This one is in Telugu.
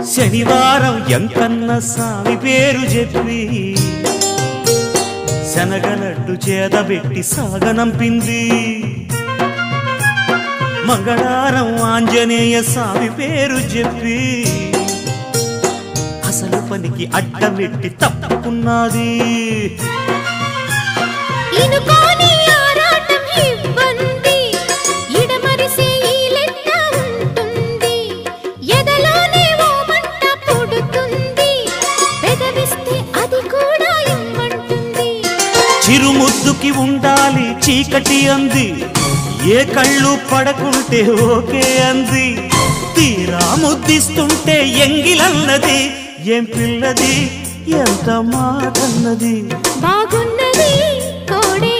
శనివారం ఎంకన్న సామి పేరు చెప్పి శనగలడ్డు చేదబెట్టి సాగనంపింది. మంగళవారం ఆంజనేయ స్వామి పేరు చెప్పి అసలు పనికి అడ్డమెట్టి తప్పుకున్నది. చిరుముద్దుకి ఉండాలి చీకటి అంది, ఏ కళ్ళు పడకుంటే ఓకే అంది. తీరా ముద్దిస్తుంటే ఎంగిలన్నది, ఏం పిల్లది ఎంత మాటన్నది. బాగున్నది కోడే